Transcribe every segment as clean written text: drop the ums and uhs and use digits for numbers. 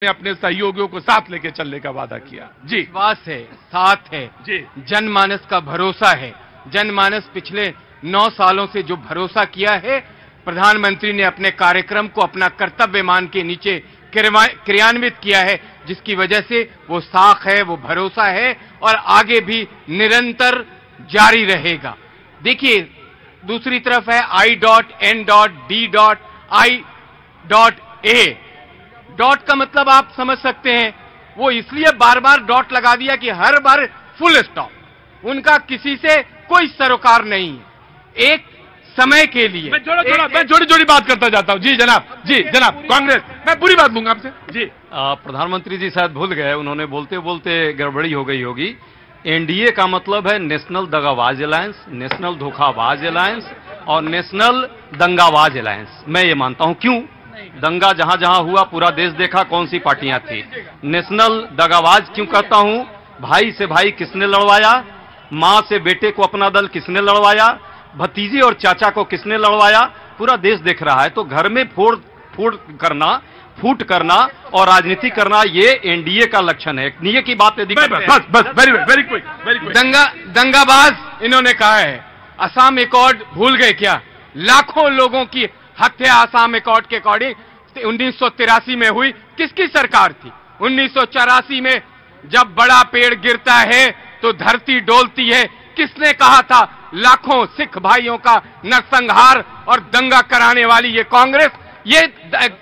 ने अपने सहयोगियों को साथ लेके चलने का वादा किया। जी, विश्वास है, साथ है, जी, जनमानस का भरोसा है। जनमानस पिछले 9 सालों से जो भरोसा किया है, प्रधानमंत्री ने अपने कार्यक्रम को अपना कर्तव्य मान के नीचे क्रियान्वित किया है, जिसकी वजह से वो साख है, वो भरोसा है और आगे भी निरंतर जारी रहेगा। देखिए, दूसरी तरफ है I.N.D.I.A। डॉट का मतलब आप समझ सकते हैं, वो इसलिए बार बार डॉट लगा दिया कि हर बार फुल स्टॉप। उनका किसी से कोई सरोकार नहीं है। एक समय के लिए मैं जोड़ी जोड़ी बात करता जाता हूं। जी जनाब, जी जनाब, कांग्रेस, मैं पूरी बात लूंगा आपसे। जी, प्रधानमंत्री जी शायद भूल गए, उन्होंने बोलते बोलते गड़बड़ी हो गई होगी। एनडीए का मतलब है नेशनल दगाबाज अलायंस, नेशनल धोखाबाज अलायंस और नेशनल दंगाबाज अलायंस। मैं ये मानता हूं। क्यों? दंगा जहां जहां हुआ पूरा देश देखा, कौन सी पार्टियां थी। नेशनल दगाबाज क्यों कहता हूं? भाई से भाई किसने लड़वाया, मां से बेटे को अपना दल किसने लड़वाया, भतीजे और चाचा को किसने लड़वाया, पूरा देश देख रहा है। तो घर में फूट करना और राजनीति करना, ये एनडीए का लक्षण है। एनडीए की बात बस वेरी क्विक। दंगाबाज इन्होंने कहा है। असम एकॉर्ड भूल गए क्या? लाखों लोगों की हत्या असम एकॉर्ड के अकॉर्डिंग 1983 में हुई। किसकी सरकार थी? 1984 में जब बड़ा पेड़ गिरता है तो धरती डोलती है। किसने कहा था लाखों सिख भाइयों का नरसंहार और दंगा कराने वाली ये कांग्रेस ये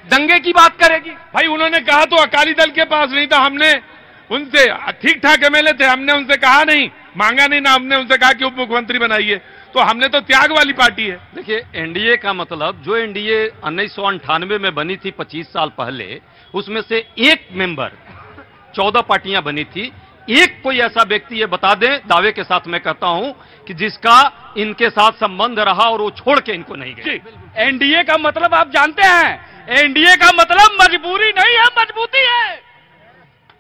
दंगे की बात करेगी? भाई उन्होंने कहा तो अकाली दल के पास नहीं था। हमने उनसे ठीक ठाक एमएलए थे, हमने उनसे कहा नहीं, मांगा नहीं ना, हमने उनसे कहा कि उप मुख्यमंत्री बनाइए। तो हमने तो त्याग वाली पार्टी है। देखिए, एनडीए का मतलब, जो एनडीए 1998 में बनी थी 25 साल पहले, उसमें से एक मेंबर, 14 पार्टियां बनी थी, एक कोई ऐसा व्यक्ति ये बता दें, दावे के साथ मैं कहता हूं, कि जिसका इनके साथ संबंध रहा और वो छोड़ के इनको नहीं गए। एनडीए का मतलब आप जानते हैं, एनडीए का मतलब मजबूरी नहीं है, मजबूती है।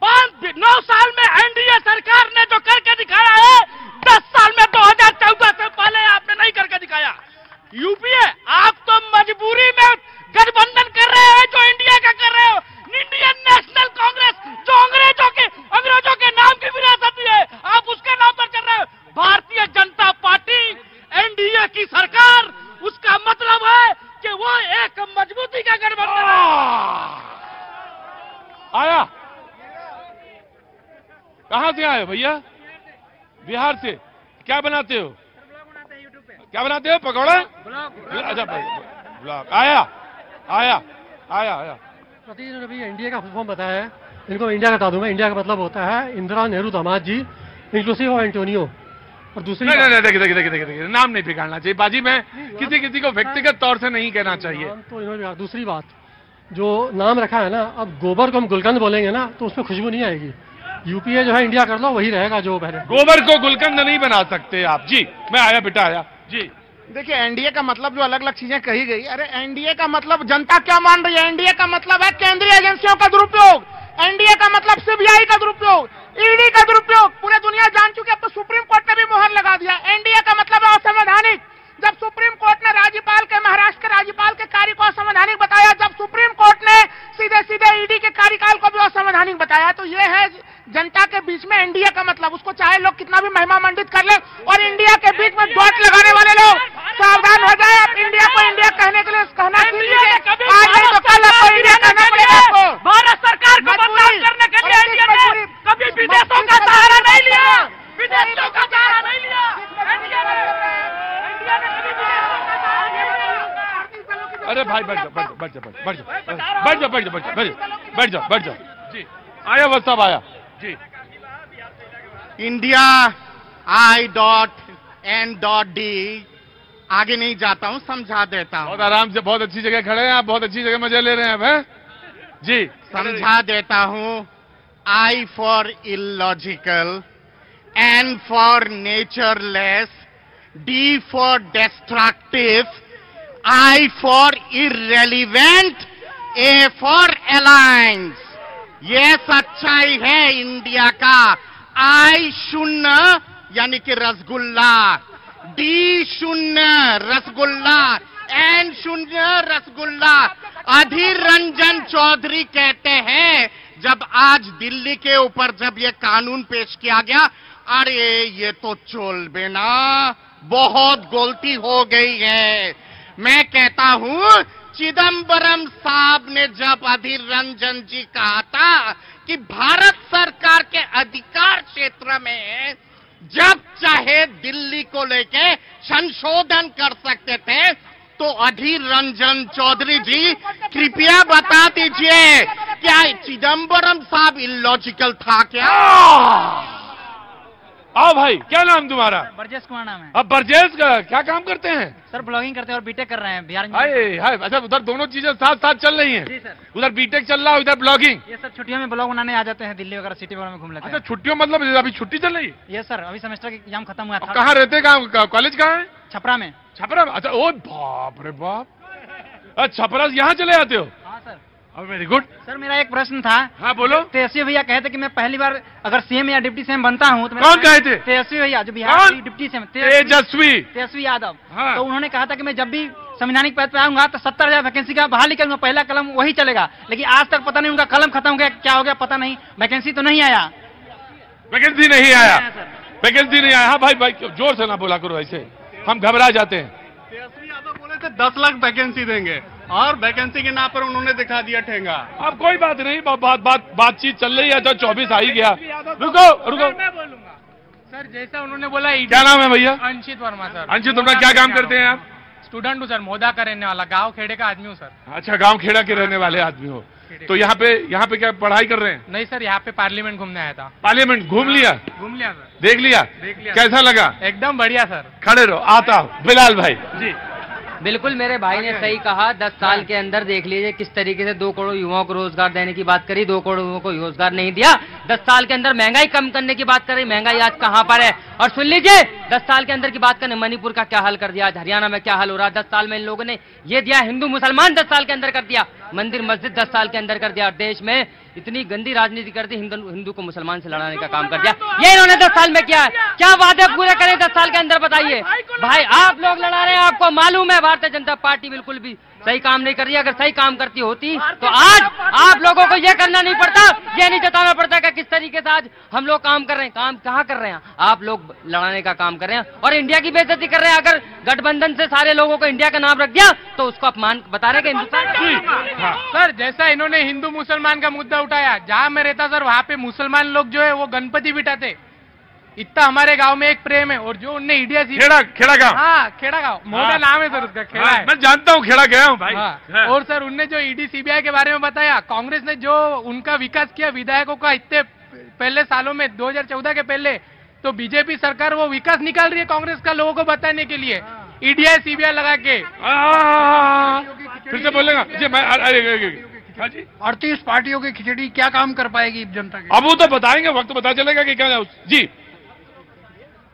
9 साल में एनडीए सरकार ने जो करके दिखाया है, 10 साल में 2014 से पहले आपने नहीं करके दिखाया। यूपीए, आप तो मजबूरी में गठबंधन कर रहे हैं जो इंडिया का कर रहे हो। इंडियन नेशनल कांग्रेस, जो अंग्रेजों के नाम की विरासत है, आप उसके नाम पर चल रहे हो। भारतीय जनता पार्टी, एनडीए की सरकार, उसका मतलब है कि वो एक मजबूती का गठबंधन है। आया कहां से आए भैया? बिहार से। क्या बनाते हो? क्या बनाते हो? पकौड़ा? अच्छा, ब्लॉग। आया। प्रतिनिधि ने भी इंडिया का फुल फॉर्म बताया है, इनको इंडिया का बता दूंगा। इंडिया का मतलब होता है इंदिरा, नेहरू, दामाद जी, इंक्लूसिव और एंटोनियो। और दूसरी देखिए, नाम नहीं बिगाड़ना चाहिए बाजी में, किसी को व्यक्तिगत तौर से नहीं कहना चाहिए। तो इन्होंने दूसरी बात, जो नाम रखा है ना, अब गोबर को हम गुलकंद बोलेंगे ना तो उसमें खुशबू नहीं आएगी। यूपीए जो है इंडिया कर लो, वही रहेगा जो पहले। गोबर को गुलकंद नहीं बना सकते आप। जी, मैं आया बेटा, आया जी। देखिए, एनडीए का मतलब जो अलग अलग चीजें कही गई, अरे एनडीए का मतलब जनता क्या मान रही है? एनडीए का मतलब है केंद्रीय एजेंसियों का दुरुपयोग, एनडीए का मतलब सीबीआई का दुरुपयोग, ईडी का दुरुपयोग, पूरी दुनिया जान चुकी है। अब तो सुप्रीम कोर्ट ने भी मुहर लगा दिया। एनडीए का मतलब है असंवैधानिक। जब सुप्रीम कोर्ट ने राज्यपाल के, महाराष्ट्र के राज्यपाल के कार्य को असंवैधानिक बताया, जब सुप्रीम कोर्ट ने सीधे सीधे ईडी के कार्यकाल को भी असंवैधानिक बताया, तो यह है जनता के बीच में एनडीए का मतलब। उसको चाहे लोग कितना भी महिमा मंडित कर ले, और इंडिया के बीच में डॉट लगाने वाले लोग सावधान हो जाए। आप इंडिया को इंडिया कहने के लिए कहना कीजिए, आज नहीं तो कल आपको इंडिया कहना पड़ेगा। आपको भारत सरकार को बदनाम करने के लिए इंडिया ने कभी विदेशों का सहारा नहीं लिया, विदेशों का सहारा नहीं लिया। अरे भाई बैठ जाओ। जी, आया वो सब आया जी। इंडिया I.N.D, आगे नहीं जाता हूं, समझा देता हूं। बहुत आराम से, बहुत अच्छी जगह खड़े हैं आप, बहुत अच्छी जगह मजे ले रहे हैं हैं? जी, समझा देता हूं। I for illogical, N for natureless, D for destructive, I for irrelevant, A for alliance. ये सच्चाई है इंडिया का। I शून्य यानी कि रसगुल्ला, D शून्य रसगुल्ला, N शून्य रसगुल्ला। अधीर रंजन चौधरी कहते हैं जब आज दिल्ली के ऊपर जब ये कानून पेश किया गया, अरे ये तो चोल ना, बहुत गलती हो गई है। मैं कहता हूं चिदम्बरम साहब ने जब अधीर रंजन जी कहा था कि भारत सरकार के अधिकार क्षेत्र में जब चाहे दिल्ली को लेके संशोधन कर सकते थे, तो अधीर रंजन चौधरी जी कृपया बता दीजिए क्या चिदम्बरम साहब इलॉजिकल था क्या? आओ भाई, क्या नाम तुम्हारा? ब्रजेश कुमार नाम है। अब ब्रजेश का क्या काम करते हैं? सर ब्लॉगिंग करते हैं और बीटेक कर रहे हैं बिहार में। हाय हाय, अच्छा उधर दोनों चीजें साथ साथ चल रही हैं? जी सर। उधर बीटेक चल रहा है, उधर ब्लॉगिंग। ये सब छुट्टियों में ब्लॉग बनाने आ जाते हैं, दिल्ली वगैरह सिटी वगैरह में घूम लेते अच्छा हैं। छुट्टियों मतलब अभी छुट्टी चल रही है? ये सर अभी सेमेस्टर की एग्जाम खत्म हुआ था। कहाँ रहते, कहाँ कॉलेज कहाँ है? छपरा में। छपरा? अच्छा, ओ बाप रे बाप, अच्छा छपरा यहाँ चले आते हो? हाँ सर। Very good. सर मेरा एक प्रश्न था। हाँ बोलो। तेजस्वी भैया कहे थे कि मैं पहली बार अगर सीएम या डिप्टी सीएम बनता हूँ तो कौन कहे थे? तेजस्वी भैया, जो बिहार कौन? के डिप्टी सीएम तेजस्वी यादव। हाँ। तो उन्होंने कहा था कि मैं जब भी संवैधानिक पद पे आऊंगा तो 70,000 वैकेंसी का बहाली करूंगा, पहला कलम वही चलेगा। लेकिन आज तक पता नहीं उनका कलम खत्म हो गया, क्या हो गया पता नहीं, वैकेंसी तो नहीं आया। वैकेंसी नहीं आया, वैकेंसी नहीं आया। हाँ भाई भाई जोर से ना बोला करो, ऐसे हम घबरा जाते हैं। तेजस्वी यादव बोले थे 10 लाख वैकेंसी देंगे और वैकेंसी के नाम पर उन्होंने दिखा दिया ठेंगा। अब कोई बात नहीं, बातचीत चल रही है, तो 24 आ ही गया। रुको रुको, मैं बोलूंगा सर, जैसा उन्होंने बोला। क्या नाम है भैया? अंशित वर्मा सर। अंशित वर्मा, क्या काम करते हैं आप? स्टूडेंट हूँ सर, मोदा का रहने वाला, गांव खेड़े का आदमी हूँ सर। अच्छा, गांव खेड़ा के रहने वाले आदमी हो, तो यहाँ पे क्या पढ़ाई कर रहे हैं? नहीं सर, यहाँ पे पार्लियामेंट घूमने आया था। पार्लियामेंट घूम लिया? घूम लिया सर। देख लिया? देख लिया। कैसा लगा? एकदम बढ़िया सर। खड़े रहो, आता हूँ। बिलाल भाई जी। बिल्कुल मेरे भाई ने सही कहा। 10 साल के अंदर देख लीजिए किस तरीके से 2 करोड़ युवाओं को रोजगार देने की बात करी, 2 करोड़ युवाओं को रोजगार नहीं दिया। 10 साल के अंदर महंगाई कम करने की बात करी, महंगाई आज कहां पर है? और सुन लीजिए, 10 साल के अंदर की बात करें, मणिपुर का क्या हाल कर दिया, आज हरियाणा में क्या हाल हो रहा है। 10 साल में इन लोगों ने ये दिया, हिंदू मुसलमान 10 साल के अंदर कर दिया, मंदिर मस्जिद 10 साल के अंदर कर दिया, और देश में इतनी गंदी राजनीति कर दी, हिंदू को मुसलमान से लड़ाने का काम कर दिया। ये इन्होंने 10 साल में किया है। क्या वादे पूरे करें 10 साल के अंदर, बताइए भाई। आप लोग लड़ा रहे हैं, आपको मालूम है भारतीय जनता पार्टी बिल्कुल भी सही काम नहीं कर रही है। अगर सही काम करती होती तो आज आप लोगों को यह करना नहीं पड़ता, यह नहीं जताना पड़ता कि किस तरीके से आज हम लोग काम कर रहे हैं। काम कहाँ कर रहे हैं? आप लोग लड़ाने का काम कर रहे हैं और इंडिया की बेइज्जती कर रहे हैं। अगर गठबंधन से सारे लोगों को इंडिया का नाम रख दिया तो उसको अपमान बता रहे कि हिंदुस्तान। सर जैसा इन्होंने हिंदू मुसलमान का मुद्दा उठाया, जहाँ मैं रहता सर वहाँ पे मुसलमान लोग जो है वो गणपति बिठाते, इतना हमारे गांव में एक प्रेम है। और जो उनने इंडिया खेड़ा गांव। हाँ खेड़ा गांव, मोटा नाम है सर उसका, खेड़ा है। मैं जानता हूँ, खेड़ा गया हूँ भाई। हाँ। और सर उनने जो ईडी सीबीआई के बारे में बताया, कांग्रेस ने जो उनका विकास किया विधायकों का इतने पहले सालों में, 2014 के पहले, तो बीजेपी सरकार वो विकास निकाल रही है कांग्रेस का लोगों को बताने के लिए, ईडीआई सीबीआई लगा के। फिर से बोलेगा जी? मैं 38 पार्टियों की खिचड़ी क्या काम कर पाएगी जनता की? अब वो तो बताएंगे, वक्त पता चलेगा कि क्या। जी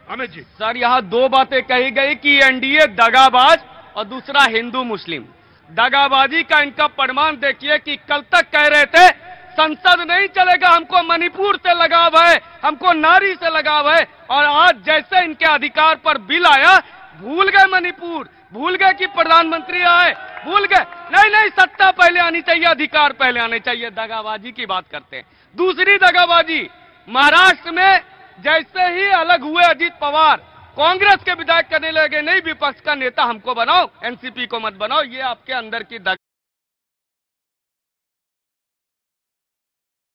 अमित जी। सर यहाँ 2 बातें कही गई कि एनडीए दगाबाज और दूसरा हिंदू मुस्लिम। दगाबाजी का इनका प्रमाण देखिए कि कल तक कह रहे थे संसद नहीं चलेगा, हमको मणिपुर से लगाव है, हमको नारी से लगाव है, और आज जैसे इनके अधिकार पर बिल आया भूल गए मणिपुर, भूल गए कि प्रधानमंत्री आए, भूल गए। नहीं, सत्ता पहले आनी चाहिए, अधिकार पहले आने चाहिए। दगाबाजी की बात करते हैं। दूसरी दगाबाजी, महाराष्ट्र में जैसे ही अलग हुए अजीत पवार, कांग्रेस के विधायक कहने लगे नहीं विपक्ष का नेता हमको बनाओ, एनसीपी को मत बनाओ। ये आपके अंदर की